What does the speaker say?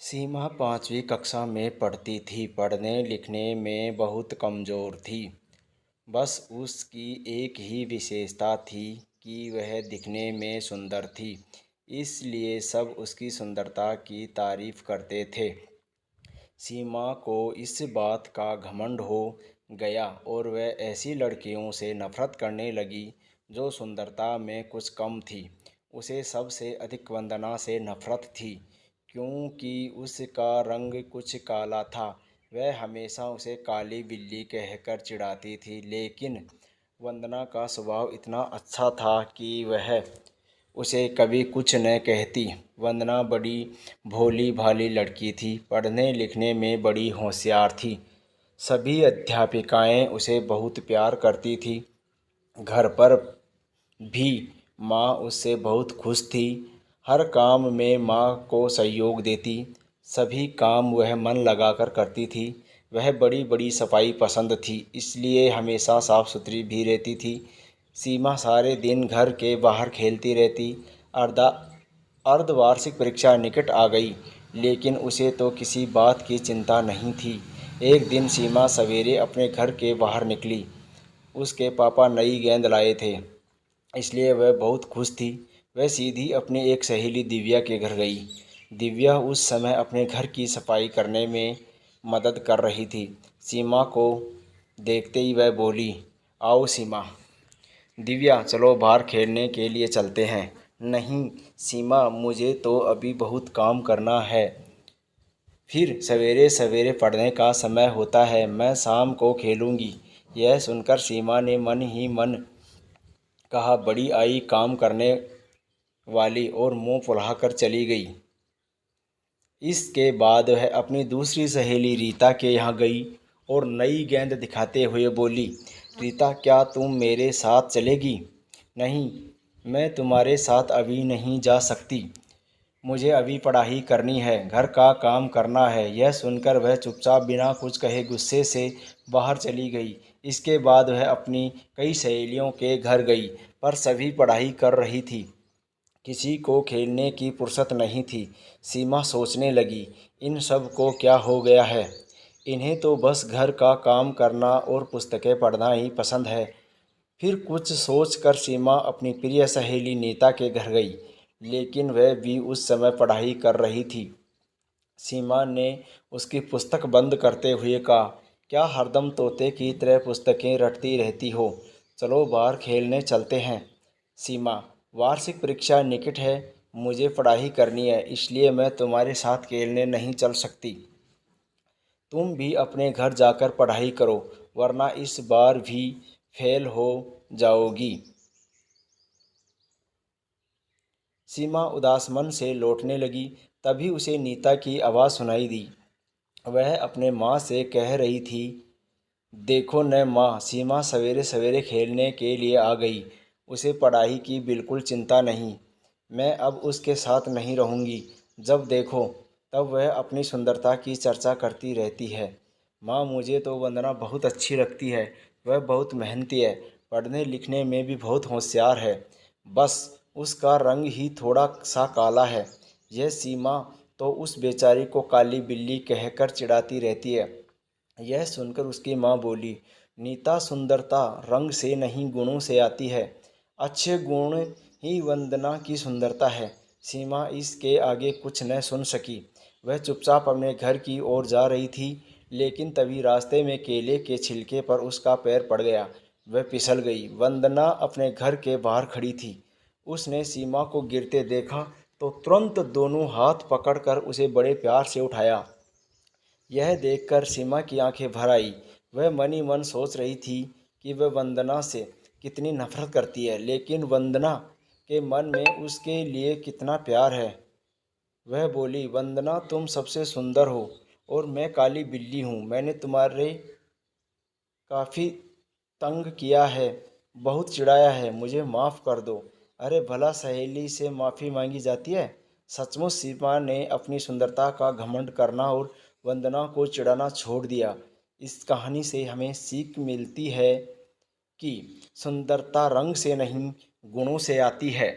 सीमा 5वीं कक्षा में पढ़ती थी। पढ़ने लिखने में बहुत कमज़ोर थी। बस उसकी एक ही विशेषता थी कि वह दिखने में सुंदर थी, इसलिए सब उसकी सुंदरता की तारीफ़ करते थे। सीमा को इस बात का घमंड हो गया और वह ऐसी लड़कियों से नफ़रत करने लगी जो सुंदरता में कुछ कम थी। उसे सबसे अधिक वंदना से नफ़रत थी, क्योंकि उसका रंग कुछ काला था। वह हमेशा उसे काली बिल्ली कहकर चिढ़ाती थी, लेकिन वंदना का स्वभाव इतना अच्छा था कि वह उसे कभी कुछ न कहती। वंदना बड़ी भोली भाली लड़की थी, पढ़ने लिखने में बड़ी होशियार थी। सभी अध्यापिकाएं उसे बहुत प्यार करती थी। घर पर भी माँ उससे बहुत खुश थी। हर काम में माँ को सहयोग देती। सभी काम वह मन लगाकर करती थी। वह बड़ी बड़ी सफाई पसंद थी, इसलिए हमेशा साफ सुथरी भी रहती थी। सीमा सारे दिन घर के बाहर खेलती रहती। अर्धा अर्धवार्षिक परीक्षा निकट आ गई, लेकिन उसे तो किसी बात की चिंता नहीं थी। एक दिन सीमा सवेरे अपने घर के बाहर निकली। उसके पापा नई गेंद लाए थे, इसलिए वह बहुत खुश थी। वह सीधी अपनी एक सहेली दिव्या के घर गई। दिव्या उस समय अपने घर की सफाई करने में मदद कर रही थी। सीमा को देखते ही वह बोली, आओ सीमा। दिव्या, चलो बाहर खेलने के लिए चलते हैं। नहीं सीमा, मुझे तो अभी बहुत काम करना है। फिर सवेरे सवेरे पढ़ने का समय होता है, मैं शाम को खेलूंगी। यह सुनकर सीमा ने मन ही मन कहा, बड़ी आई काम करने वाली, और मुंह फुलाकर चली गई। इसके बाद वह अपनी दूसरी सहेली रीता के यहाँ गई और नई गेंद दिखाते हुए बोली, रीता, क्या तुम मेरे साथ चलेगी? नहीं, मैं तुम्हारे साथ अभी नहीं जा सकती। मुझे अभी पढ़ाई करनी है, घर का काम करना है। यह सुनकर वह चुपचाप बिना कुछ कहे गुस्से से बाहर चली गई। इसके बाद वह अपनी कई सहेलियों के घर गई, पर सभी पढ़ाई कर रही थी। किसी को खेलने की फुर्सत नहीं थी। सीमा सोचने लगी, इन सब को क्या हो गया है? इन्हें तो बस घर का काम करना और पुस्तकें पढ़ना ही पसंद है। फिर कुछ सोचकर सीमा अपनी प्रिय सहेली नीता के घर गई, लेकिन वह भी उस समय पढ़ाई कर रही थी। सीमा ने उसकी पुस्तक बंद करते हुए कहा, क्या हरदम तोते की तरह पुस्तकें रटती रहती हो? चलो बाहर खेलने चलते हैं। सीमा, वार्षिक परीक्षा निकट है, मुझे पढ़ाई करनी है, इसलिए मैं तुम्हारे साथ खेलने नहीं चल सकती। तुम भी अपने घर जाकर पढ़ाई करो, वरना इस बार भी फेल हो जाओगी। सीमा उदास मन से लौटने लगी। तभी उसे नीता की आवाज़ सुनाई दी। वह अपने माँ से कह रही थी, देखो न माँ, सीमा सवेरे सवेरे खेलने के लिए आ गई। उसे पढ़ाई की बिल्कुल चिंता नहीं। मैं अब उसके साथ नहीं रहूँगी। जब देखो तब वह अपनी सुंदरता की चर्चा करती रहती है। माँ, मुझे तो वंदना बहुत अच्छी लगती है। वह बहुत मेहनती है, पढ़ने लिखने में भी बहुत होशियार है। बस उसका रंग ही थोड़ा सा काला है। यह सीमा तो उस बेचारी को काली बिल्ली कहकर चिढ़ाती रहती है। यह सुनकर उसकी माँ बोली, नीता, सुंदरता रंग से नहीं गुणों से आती है। अच्छे गुण ही वंदना की सुंदरता है। सीमा इसके आगे कुछ न सुन सकी। वह चुपचाप अपने घर की ओर जा रही थी, लेकिन तभी रास्ते में केले के छिलके पर उसका पैर पड़ गया। वह फिसल गई। वंदना अपने घर के बाहर खड़ी थी। उसने सीमा को गिरते देखा तो तुरंत दोनों हाथ पकड़कर उसे बड़े प्यार से उठाया। यह देखकर सीमा की आंखें भर आई। वह मन ही मन सोच रही थी कि वह वंदना से कितनी नफरत करती है, लेकिन वंदना के मन में उसके लिए कितना प्यार है। वह बोली, वंदना, तुम सबसे सुंदर हो और मैं काली बिल्ली हूँ। मैंने तुम्हारे काफ़ी तंग किया है, बहुत चिढ़ाया है, मुझे माफ़ कर दो। अरे भला सहेली से माफ़ी मांगी जाती है? सचमुच सीमा ने अपनी सुंदरता का घमंड करना और वंदना को चिढ़ाना छोड़ दिया। इस कहानी से हमें सीख मिलती है कि सुंदरता रंग से नहीं गुणों से आती है।